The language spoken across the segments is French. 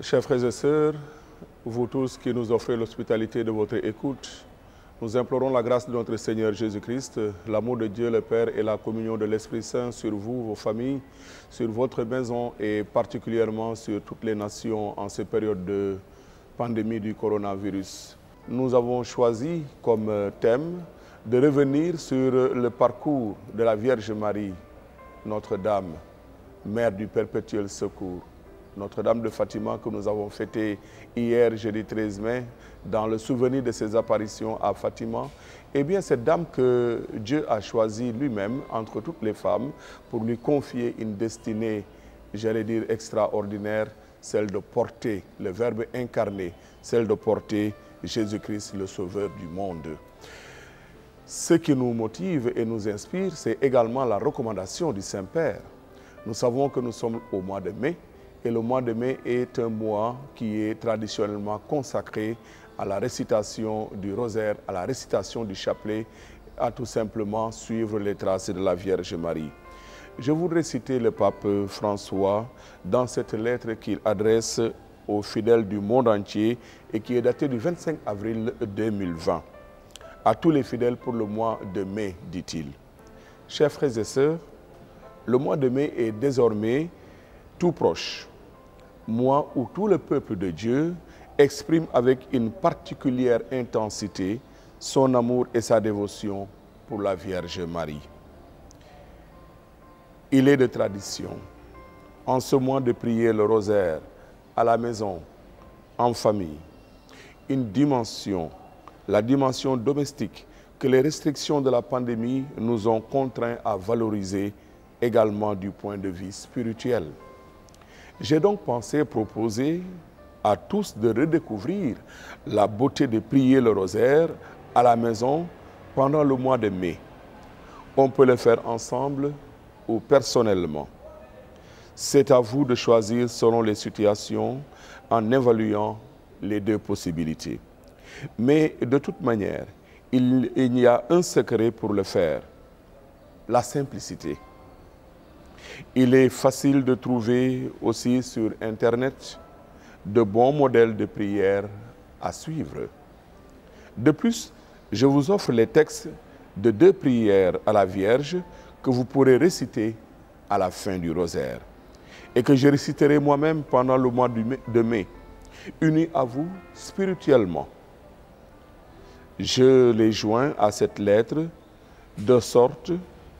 Chers frères et sœurs, vous tous qui nous offrez l'hospitalité de votre écoute, nous implorons la grâce de notre Seigneur Jésus-Christ, l'amour de Dieu le Père et la communion de l'Esprit Saint sur vous, vos familles, sur votre maison et particulièrement sur toutes les nations en cette période de pandémie du coronavirus. Nous avons choisi comme thème de revenir sur le parcours de la Vierge Marie, Notre-Dame, Mère du Perpétuel Secours. Notre-Dame de Fatima que nous avons fêté hier, jeudi 13 mai, dans le souvenir de ses apparitions à Fatima. Eh bien, cette dame que Dieu a choisie lui-même entre toutes les femmes pour lui confier une destinée, j'allais dire extraordinaire, celle de porter le Verbe incarné, celle de porter Jésus-Christ, le Sauveur du monde. Ce qui nous motive et nous inspire, c'est également la recommandation du Saint-Père. Nous savons que nous sommes au mois de mai, et le mois de mai est un mois qui est traditionnellement consacré à la récitation du rosaire, à la récitation du chapelet, à tout simplement suivre les traces de la Vierge Marie. Je voudrais citer le pape François dans cette lettre qu'il adresse aux fidèles du monde entier et qui est datée du 25 avril 2020. À tous les fidèles pour le mois de mai, dit-il. Chers frères et sœurs, le mois de mai est désormais tout proche. Mois où tout le peuple de Dieu exprime avec une particulière intensité son amour et sa dévotion pour la Vierge Marie. Il est de tradition, en ce mois, de prier le rosaire à la maison, en famille. Une dimension, la dimension domestique, que les restrictions de la pandémie nous ont contraints à valoriser également du point de vue spirituel. J'ai donc pensé proposer à tous de redécouvrir la beauté de prier le rosaire à la maison pendant le mois de mai. On peut le faire ensemble ou personnellement. C'est à vous de choisir selon les situations en évaluant les deux possibilités. Mais de toute manière, il y a un secret pour le faire, la simplicité. Il est facile de trouver aussi sur Internet de bons modèles de prière à suivre. De plus, je vous offre les textes de 2 prières à la Vierge que vous pourrez réciter à la fin du rosaire et que je réciterai moi-même pendant le mois de mai, unis à vous spirituellement. Je les joins à cette lettre de sorte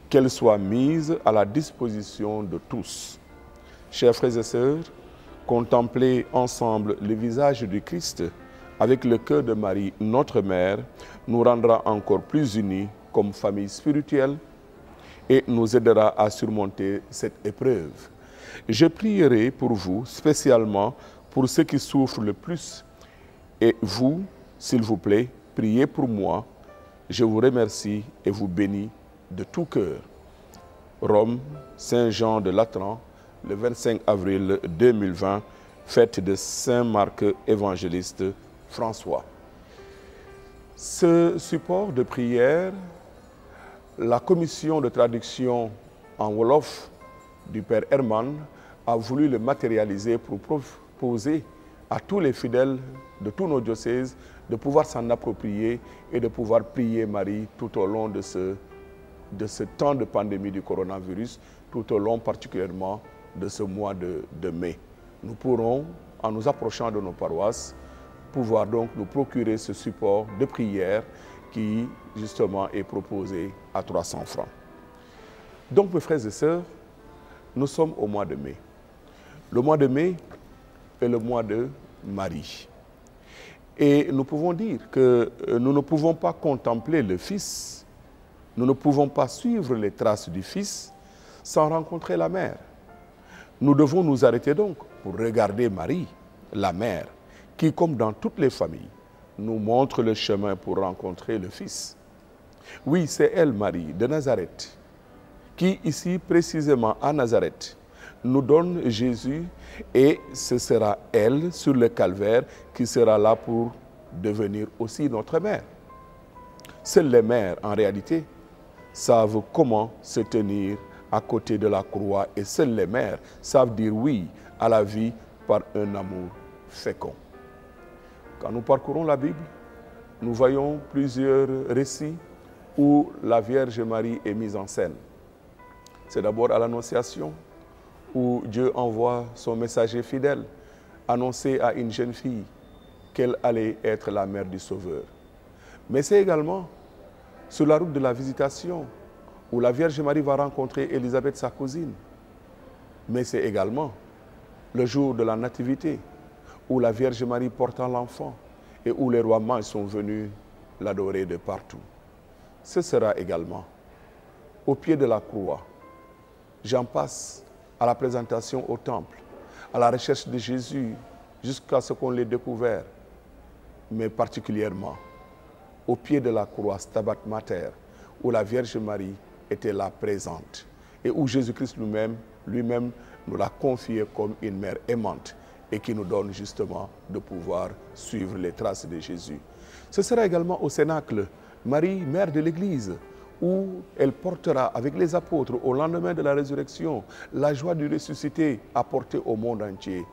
qu'elle soit mise à la disposition de tous. Chers frères et sœurs, contempler ensemble le visage du Christ avec le cœur de Marie, notre Mère, nous rendra encore plus unis comme famille spirituelle et nous aidera à surmonter cette épreuve. Je prierai pour vous, spécialement pour ceux qui souffrent le plus. Et vous, s'il vous plaît, priez pour moi. Je vous remercie et vous bénis de tout cœur. Rome, Saint-Jean de Latran, le 25 avril 2020, fête de Saint-Marc évangéliste François. Ce support de prière, la commission de traduction en Wolof du Père Herman a voulu le matérialiser pour proposer à tous les fidèles de tous nos diocèses de pouvoir s'en approprier et de pouvoir prier Marie tout au long de ce temps de pandémie du coronavirus, tout au long particulièrement de ce mois de mai. Nous pourrons, en nous approchant de nos paroisses, pouvoir donc nous procurer ce support de prière qui, justement, est proposé à 300 francs. Donc, mes frères et sœurs, nous sommes au mois de mai. Le mois de mai est le mois de Marie. Et nous pouvons dire que nous ne pouvons pas contempler le Fils, nous ne pouvons pas suivre les traces du Fils sans rencontrer la Mère. Nous devons nous arrêter donc pour regarder Marie, la Mère, qui, comme dans toutes les familles, nous montre le chemin pour rencontrer le Fils. Oui, c'est elle, Marie, de Nazareth, qui ici, précisément à Nazareth, nous donne Jésus et ce sera elle, sur le calvaire, qui sera là pour devenir aussi notre mère. Seules les mères, en réalité, savent comment se tenir à côté de la croix et seules les mères savent dire oui à la vie par un amour fécond. Quand nous parcourons la Bible, nous voyons plusieurs récits où la Vierge Marie est mise en scène. C'est d'abord à l'Annonciation, où Dieu envoie son messager fidèle annoncer à une jeune fille qu'elle allait être la mère du Sauveur. Mais c'est également sur la route de la Visitation, où la Vierge Marie va rencontrer Élisabeth, sa cousine. Mais c'est également le jour de la Nativité, où la Vierge Marie portant l'enfant et où les rois mages sont venus l'adorer de partout. Ce sera également au pied de la croix. J'en passe à la présentation au temple, à la recherche de Jésus, jusqu'à ce qu'on l'ait découvert, mais particulièrement au pied de la croix, Stabat Mater, où la Vierge Marie était là présente et où Jésus-Christ lui-même nous l'a confié comme une mère aimante et qui nous donne justement de pouvoir suivre les traces de Jésus. Ce sera également au Cénacle, Marie, mère de l'Église, où elle portera avec les apôtres au lendemain de la résurrection la joie du ressuscité apportée au monde entier.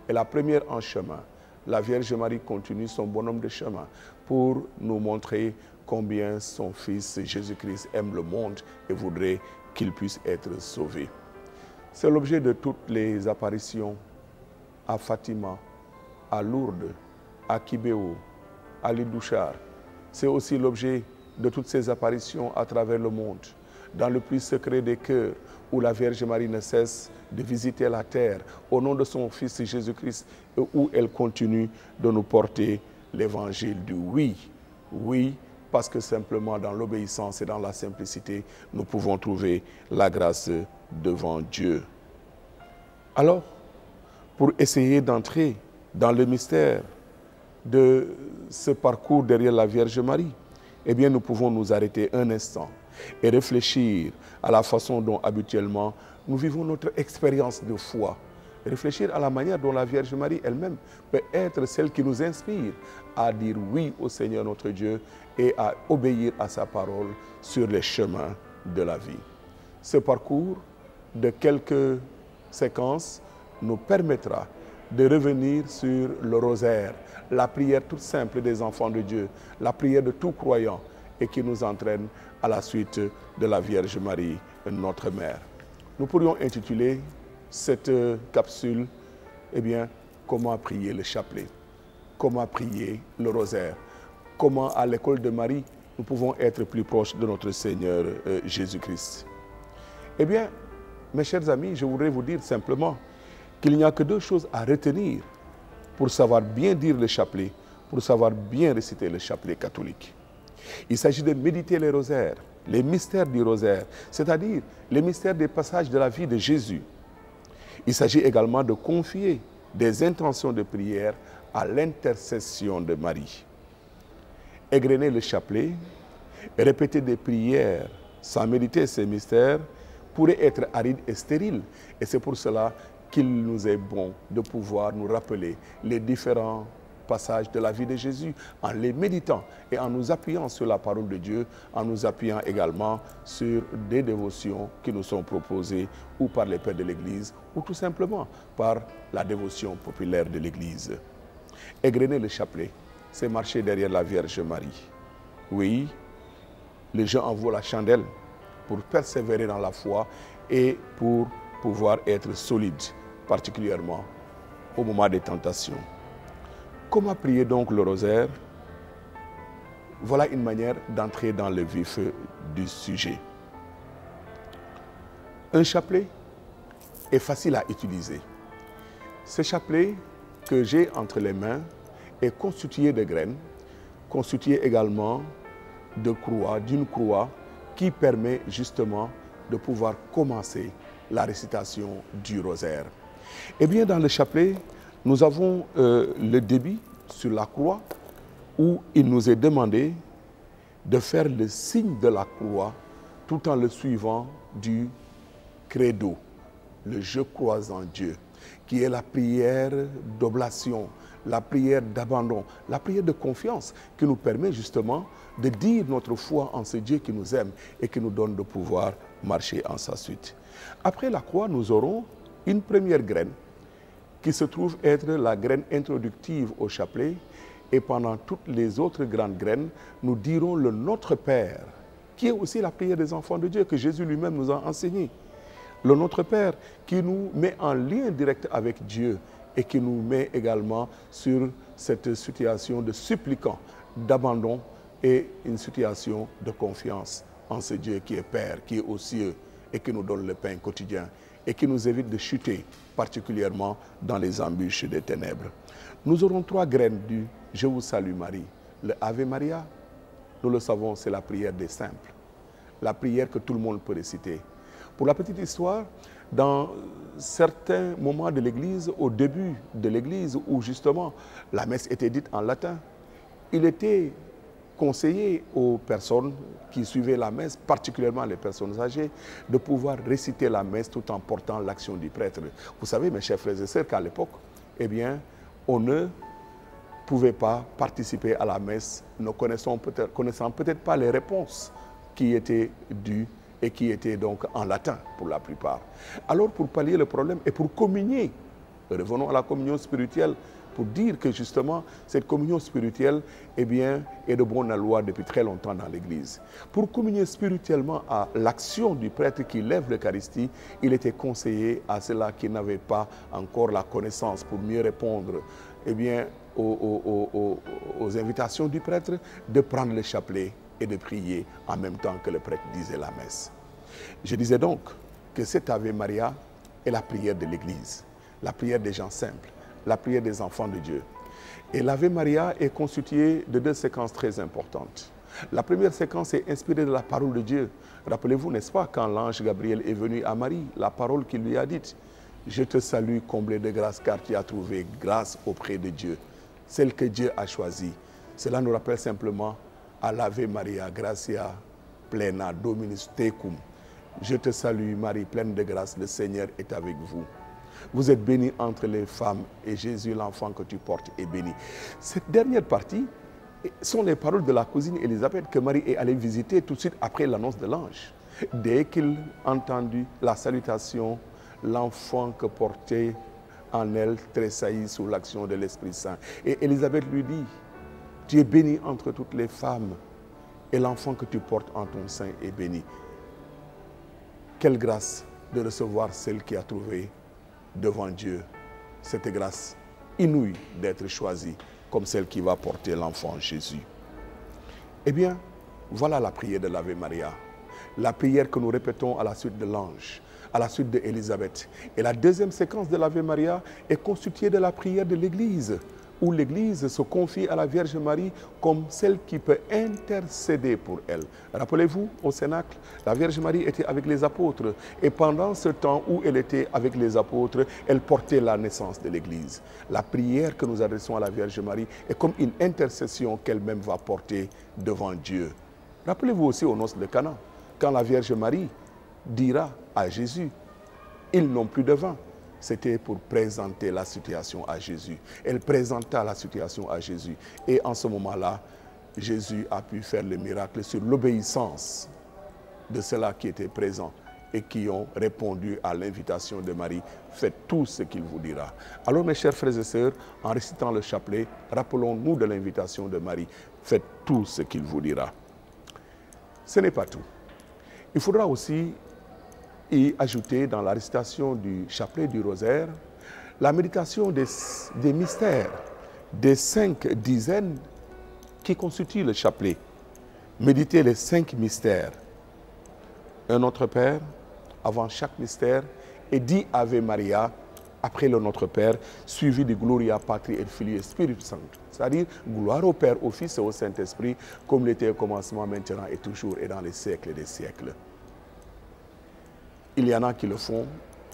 Et la première en chemin, la Vierge Marie continue son bonhomme de chemin pour nous montrer combien son Fils Jésus-Christ aime le monde et voudrait qu'il puisse être sauvé. C'est l'objet de toutes les apparitions à Fatima, à Lourdes, à Kibéo, à Lidouchar. C'est aussi l'objet de toutes ces apparitions à travers le monde, dans le plus secret des cœurs, où la Vierge Marie ne cesse de visiter la terre au nom de son Fils Jésus-Christ et où elle continue de nous porter l'évangile du oui. Oui, parce que simplement dans l'obéissance et dans la simplicité, nous pouvons trouver la grâce devant Dieu. Alors, pour essayer d'entrer dans le mystère de ce parcours derrière la Vierge Marie, eh bien, nous pouvons nous arrêter un instant et réfléchir à la façon dont habituellement nous vivons notre expérience de foi. Réfléchir à la manière dont la Vierge Marie elle-même peut être celle qui nous inspire à dire oui au Seigneur notre Dieu et à obéir à sa parole sur les chemins de la vie. Ce parcours de quelques séquences nous permettra de revenir sur le rosaire, la prière toute simple des enfants de Dieu, la prière de tout croyant et qui nous entraîne à la suite de la Vierge Marie, notre Mère. Nous pourrions intituler cette capsule, eh bien, comment prier le chapelet, comment prier le rosaire, comment à l'école de Marie, nous pouvons être plus proches de notre Seigneur Jésus-Christ. Eh bien, mes chers amis, je voudrais vous dire simplement qu'il n'y a que deux choses à retenir pour savoir bien dire le chapelet, pour savoir bien réciter le chapelet catholique. Il s'agit de méditer les rosaires, les mystères du rosaire, c'est-à-dire les mystères des passages de la vie de Jésus. Il s'agit également de confier des intentions de prière à l'intercession de Marie. Égrener le chapelet, répéter des prières sans méditer ces mystères pourrait être aride et stérile. Et c'est pour cela qu'il nous est bon de pouvoir nous rappeler les différents passages de la vie de Jésus en les méditant et en nous appuyant sur la parole de Dieu, en nous appuyant également sur des dévotions qui nous sont proposées ou par les pères de l'Église ou tout simplement par la dévotion populaire de l'Église. Égrener le chapelet, c'est marcher derrière la Vierge Marie. Oui, les gens envoient la chandelle pour persévérer dans la foi et pour pouvoir être solides, particulièrement au moment des tentations. Comment prier donc le rosaire? Voilà une manière d'entrer dans le vif du sujet. Un chapelet est facile à utiliser. Ce chapelet que j'ai entre les mains est constitué de graines, constitué également de croix, d'une croix qui permet justement de pouvoir commencer la récitation du rosaire. Eh bien, dans le chapelet, nous avons le débit sur la croix où il nous est demandé de faire le signe de la croix tout en le suivant du credo, le « Je crois en Dieu », qui est la prière d'oblation, la prière d'abandon, la prière de confiance qui nous permet justement de dire notre foi en ce Dieu qui nous aime et qui nous donne de pouvoir marcher en sa suite. Après la croix, nous aurons une première graine qui se trouve être la graine introductive au chapelet. Et pendant toutes les autres grandes graines, nous dirons le Notre Père, qui est aussi la prière des enfants de Dieu, que Jésus lui-même nous a enseigné. Le Notre Père qui nous met en lien direct avec Dieu et qui nous met également sur cette situation de suppliant, d'abandon et une situation de confiance en ce Dieu qui est Père, qui est aux cieux et qui nous donne le pain quotidien et qui nous évite de chuter, particulièrement dans les embûches des ténèbres. Nous aurons 3 graines du « Je vous salue Marie ». Le « Ave Maria », nous le savons, c'est la prière des simples, la prière que tout le monde peut réciter. Pour la petite histoire, dans certains moments de l'Église, au début de l'Église, où justement la messe était dite en latin, il était conseillé aux personnes qui suivaient la messe, particulièrement les personnes âgées, de pouvoir réciter la messe tout en portant l'action du prêtre. Vous savez, mes chers frères et sœurs, qu'à l'époque, eh bien, on ne pouvait pas participer à la messe, ne connaissant peut-être pas les réponses qui étaient dues et qui étaient donc en latin pour la plupart. Alors, pour pallier le problème et pour communier, revenons à la communion spirituelle, pour dire que justement, cette communion spirituelle eh bien, est de bonne loi depuis très longtemps dans l'Église. Pour communier spirituellement à l'action du prêtre qui lève l'Eucharistie, il était conseillé à ceux-là qui n'avaient pas encore la connaissance pour mieux répondre eh bien, aux invitations du prêtre, de prendre le chapelet et de prier en même temps que le prêtre disait la messe. Je disais donc que cette Ave Maria est la prière de l'Église, la prière des gens simples, la prière des enfants de Dieu. Et l'Ave Maria est constituée de 2 séquences très importantes. La première séquence est inspirée de la parole de Dieu. Rappelez-vous, n'est-ce pas, quand l'ange Gabriel est venu à Marie, la parole qu'il lui a dite, « Je te salue, comblée de grâce, car tu as trouvé grâce auprès de Dieu, celle que Dieu a choisie. » Cela nous rappelle simplement à l'Ave Maria, gratia plena, Dominus tecum. Je te salue, Marie, pleine de grâce, le Seigneur est avec vous. Vous êtes bénie entre les femmes et Jésus, l'enfant que tu portes, est béni. Cette dernière partie sont les paroles de la cousine Élisabeth que Marie est allée visiter tout de suite après l'annonce de l'ange. Dès qu'il entendit la salutation, l'enfant que portait en elle tressaillit sous l'action de l'Esprit Saint. Et Élisabeth lui dit, « Tu es bénie entre toutes les femmes et l'enfant que tu portes en ton sein est béni. » Quelle grâce de recevoir celle qui a trouvé devant Dieu cette grâce inouïe d'être choisie comme celle qui va porter l'enfant Jésus. Eh bien, voilà la prière de l'Ave Maria, la prière que nous répétons à la suite de l'ange, à la suite d'Élisabeth. Et la deuxième séquence de l'Ave Maria est constituée de la prière de l'Église, où l'Église se confie à la Vierge Marie comme celle qui peut intercéder pour elle. Rappelez-vous, au Cénacle, la Vierge Marie était avec les apôtres et pendant ce temps où elle était avec les apôtres, elle portait la naissance de l'Église. La prière que nous adressons à la Vierge Marie est comme une intercession qu'elle-même va porter devant Dieu. Rappelez-vous aussi aux noces de Cana, quand la Vierge Marie dira à Jésus, « Ils n'ont plus de vin ». C'était pour présenter la situation à Jésus. Elle présenta la situation à Jésus. Et en ce moment-là, Jésus a pu faire le miracle sur l'obéissance de ceux-là qui étaient présents et qui ont répondu à l'invitation de Marie. Faites tout ce qu'il vous dira. Alors, mes chers frères et sœurs, en récitant le chapelet, rappelons-nous de l'invitation de Marie. Faites tout ce qu'il vous dira. Ce n'est pas tout. Il faudra aussi y ajouter dans la récitation du chapelet du rosaire la méditation des mystères, des 5 dizaines qui constituent le chapelet. Méditer les 5 mystères. Un Notre Père avant chaque mystère et dit Ave Maria après le Notre Père, suivi de Gloria Patri et Filii et Spiritus Sancti. C'est-à-dire gloire au Père, au Fils et au Saint-Esprit, comme l'était au commencement, maintenant et toujours et dans les siècles des siècles. Il y en a qui le font,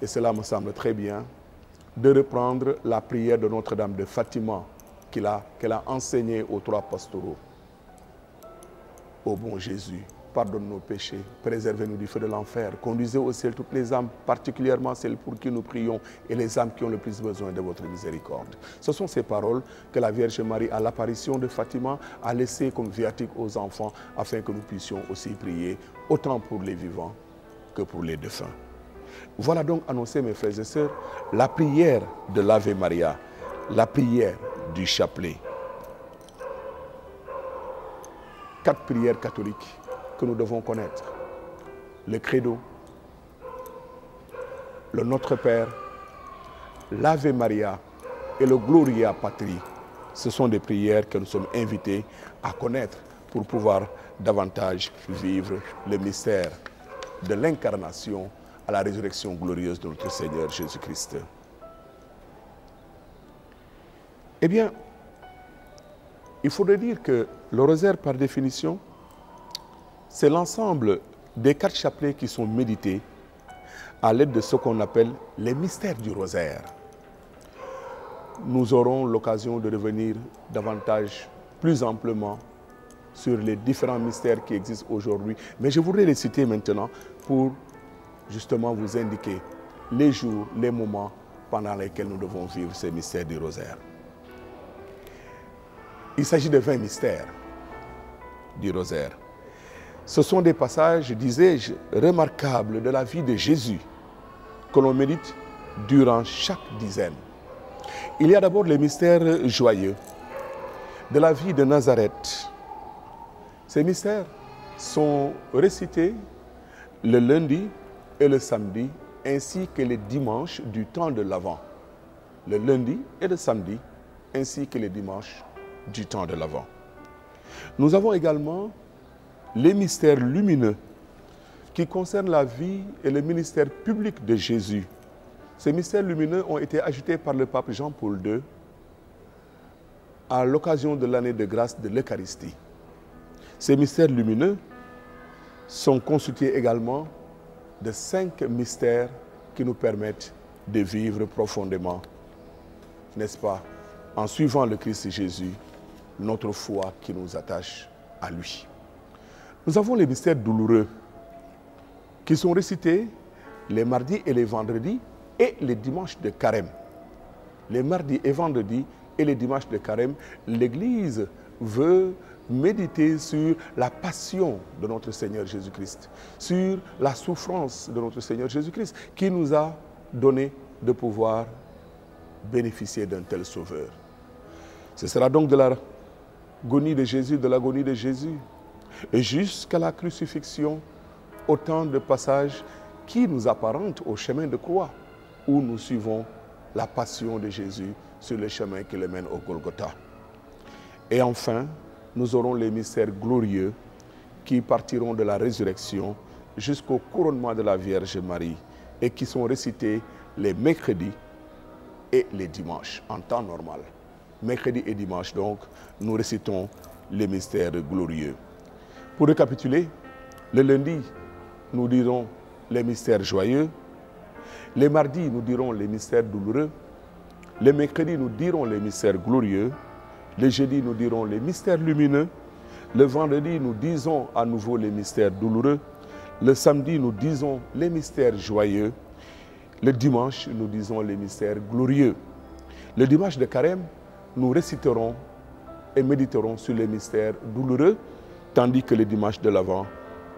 et cela me semble très bien, de reprendre la prière de Notre-Dame de Fatima qu'elle a enseignée aux 3 pastoraux. Ô bon Jésus, pardonne nos péchés, préservez-nous du feu de l'enfer, conduisez au ciel toutes les âmes, particulièrement celles pour qui nous prions et les âmes qui ont le plus besoin de votre miséricorde. Ce sont ces paroles que la Vierge Marie, à l'apparition de Fatima, a laissées comme viatique aux enfants afin que nous puissions aussi prier, autant pour les vivants que pour les défunts. Voilà donc annoncé, mes frères et sœurs, la prière de l'Ave Maria, la prière du chapelet. 4 prières catholiques que nous devons connaître. Le Credo, le Notre Père, l'Ave Maria et le Gloria Patri. Ce sont des prières que nous sommes invités à connaître pour pouvoir davantage vivre le mystère de l'incarnation à la résurrection glorieuse de notre Seigneur Jésus-Christ. Eh bien, il faudrait dire que le rosaire, par définition, c'est l'ensemble des 4 chapelets qui sont médités à l'aide de ce qu'on appelle les mystères du rosaire. Nous aurons l'occasion de revenir davantage, plus amplement, sur les différents mystères qui existent aujourd'hui. Mais je voudrais les citer maintenant pour justement vous indiquer les jours, les moments pendant lesquels nous devons vivre ces mystères du rosaire. Il s'agit de 20 mystères du rosaire. Ce sont des passages, disais-je, remarquables de la vie de Jésus que l'on médite durant chaque dizaine. Il y a d'abord les mystères joyeux de la vie de Nazareth. Ces mystères sont récités le lundi et le samedi, ainsi que les dimanches du temps de l'Avent. Le lundi et le samedi, ainsi que les dimanches du temps de l'Avent. Nous avons également les mystères lumineux qui concernent la vie et le ministère public de Jésus. Ces mystères lumineux ont été ajoutés par le pape Jean-Paul II à l'occasion de l'année de grâce de l'Eucharistie. Ces mystères lumineux sont constitués également de 5 mystères qui nous permettent de vivre profondément, n'est-ce pas, en suivant le Christ Jésus, notre foi qui nous attache à lui. Nous avons les mystères douloureux qui sont récités les mardis et les vendredis et les dimanches de carême. Les mardis et vendredis et les dimanches de carême, l'Église veut méditer sur la passion de notre Seigneur Jésus-Christ, sur la souffrance de notre Seigneur Jésus-Christ, qui nous a donné de pouvoir bénéficier d'un tel sauveur. Ce sera donc de l'agonie de Jésus, et jusqu'à la crucifixion, autant de passages qui nous apparentent au chemin de croix, où nous suivons la passion de Jésus sur le chemin qui le mène au Golgotha. Et enfin, nous aurons les mystères glorieux qui partiront de la résurrection jusqu'au couronnement de la Vierge Marie et qui sont récités les mercredis et les dimanches en temps normal. Mercredi et dimanche, donc, nous récitons les mystères glorieux. Pour récapituler, le lundi, nous dirons les mystères joyeux. Les mardis, nous dirons les mystères douloureux. Les mercredis, nous dirons les mystères glorieux. Le jeudi, nous dirons les mystères lumineux. Le vendredi, nous disons à nouveau les mystères douloureux. Le samedi, nous disons les mystères joyeux. Le dimanche, nous disons les mystères glorieux. Le dimanche de carême, nous réciterons et méditerons sur les mystères douloureux, tandis que le dimanche de l'Avent,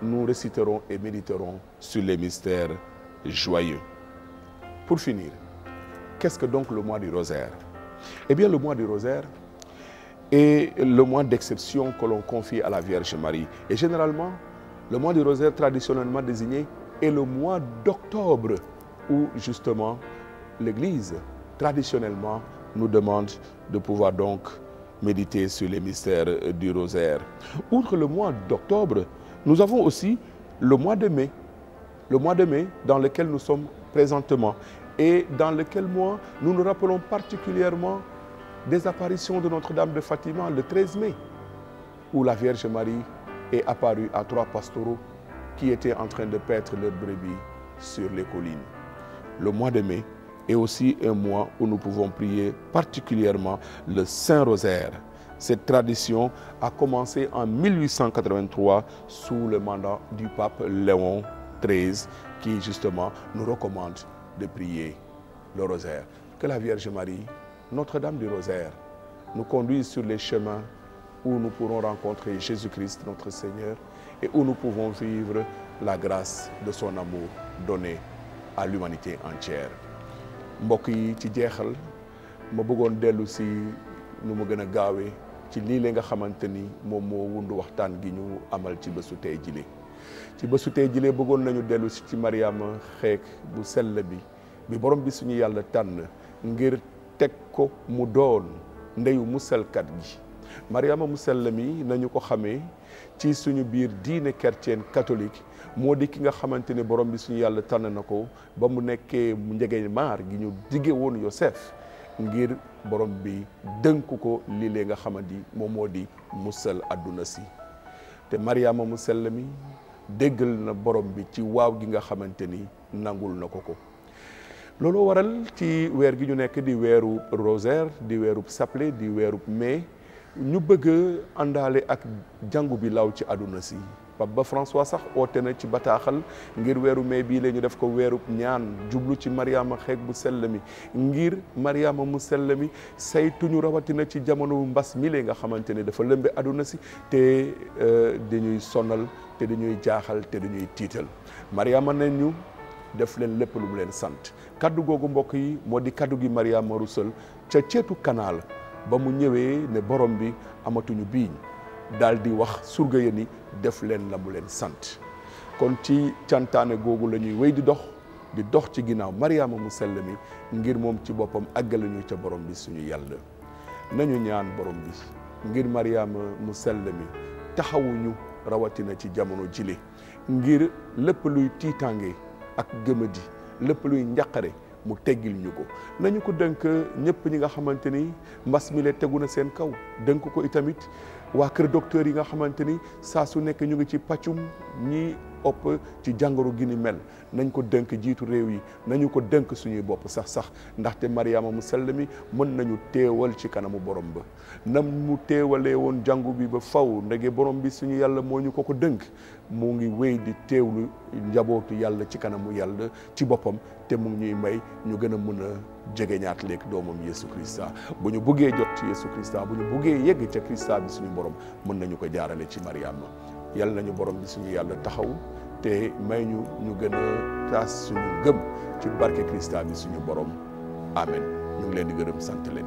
nous réciterons et méditerons sur les mystères joyeux. Pour finir, qu'est-ce que donc le mois du rosaire? Eh bien, le mois du rosaire est le mois d'exception que l'on confie à la Vierge Marie. Et généralement, le mois du rosaire traditionnellement désigné est le mois d'octobre, où justement l'Église, traditionnellement, nous demande de pouvoir donc méditer sur les mystères du rosaire. Outre le mois d'octobre, nous avons aussi le mois de mai dans lequel nous sommes présentement et dans lequel mois nous nous rappelons particulièrement des apparitions de Notre-Dame de Fatima le 13 mai, où la Vierge Marie est apparue à 3 pastoraux qui étaient en train de paître leurs brebis sur les collines. Le mois de mai est aussi un mois où nous pouvons prier particulièrement le Saint-Rosaire. Cette tradition a commencé en 1883 sous le mandat du pape Léon XIII qui justement nous recommande de prier le rosaire. Que la Vierge Marie, Notre-Dame du Rosaire, nous conduise sur les chemins où nous pourrons rencontrer Jésus-Christ, notre Seigneur, et où nous pouvons vivre la grâce de son amour donné à l'humanité entière. mbokk yi ci jeexal ma bëggoon dellu si nu mu gën a gaawee ci lii la nga xamante ni moom moo wundu waxtaan gi ñu amal ci bésu tey jile. ci bésu tey jile bëggoon nañu dellu si ci Mariama xeek bu sell bi borom bi suñu yàlla tànn ngir teg ko mu doon ndeyu musalkat gi. Mariama mu sell mi nañu ko xamee ci suñu biir diine chrétienne catholique moo di ki nga xamante ne borom bi suñu yàlla tànn na ko ba mu nekkee mu njege maar gi ñu digge woon Yosef ngir borom bi dënk ko lii lee nga xamante ni moom moo di musal àdduna si. te Mariama mu sell mi déggal na borom bi ci waaw gi nga xamante ni nangul na ko. loolu waral ci weer gi ñu nekk di weeru rosaire di weeru chapelet di weeru mai ñu bëgg àndaale ak jàngu bi law ci àdduna si. Pape Ba François sax oote na ci bataaxal ngir weeru mai bii la ñu def ko weeru ñaan jublu ci Mariama xeek bu sell mi ngir Mariama mu sell mi saytuñu rawatina ci jamono mbas mi nga xamante ne dafa lëmbe àdduna si te dañuy sonal te dañuy jaaxal te dañuy tiital. Mariama ne ñu def leen lépp lu mu leen sant. kaddu googu mbokk yi moo di kaddu gi Mariama rusal ca ceetu kanaal ba mu ñëwee ne borom bi amatuñu biiñ daal di wax surga ya ni def leen la mu leen sant. kon ci cantaane googu la ñuy wéy di dox ci ginnaaw Mariama mu sell mi ngir moom ci boppam àggale ñu ca borom bi suñu yàlla. nañu ñaan borom bi ngir Mariama mu sell mi taxawuñu rawatina ci jamono jile ngir lépp luy tiitange ak gëmadi lépp luy njaqare mu teggil ñu ko. nañu ko dënk ñëpp ñi nga xamante ni mbas mi le tegu na seen kaw dënk ko itamit waa kër docteur yi nga xamante ni saa su nekk ñu ngi ci pàccum ñi ëpp ci jàngoro gi ni mel. nañ ko dënk jiitu réew yi nañu ko dënk suñuy bopp sax ndaxte Mariama mu sell mi mën nañu teewal ci kanamu borom ba nam mu teewalee woon jàngu bi ba faw ndege borom bi suñu yàlla moo ñu ko dënk mu ngi wéy di teewlu njabootu yàlla ci kanamu yàlla ci boppam te mu ngi ñuy may ñu gën a mën a jegeñaat léegi doomam Yesu Christa bu ñu buggee jot ci Yesu Christa bu ñu buggee yegg ca Christa bi suñu borom mën nañu ko jaarale ci Mariama. yàlla nañu borom bi suñu yàlla taxaw te may ñu gën a taas suñu gëm ci barke Christa bi suñu borom amen. ñu ngi leen di gërëm sant leen.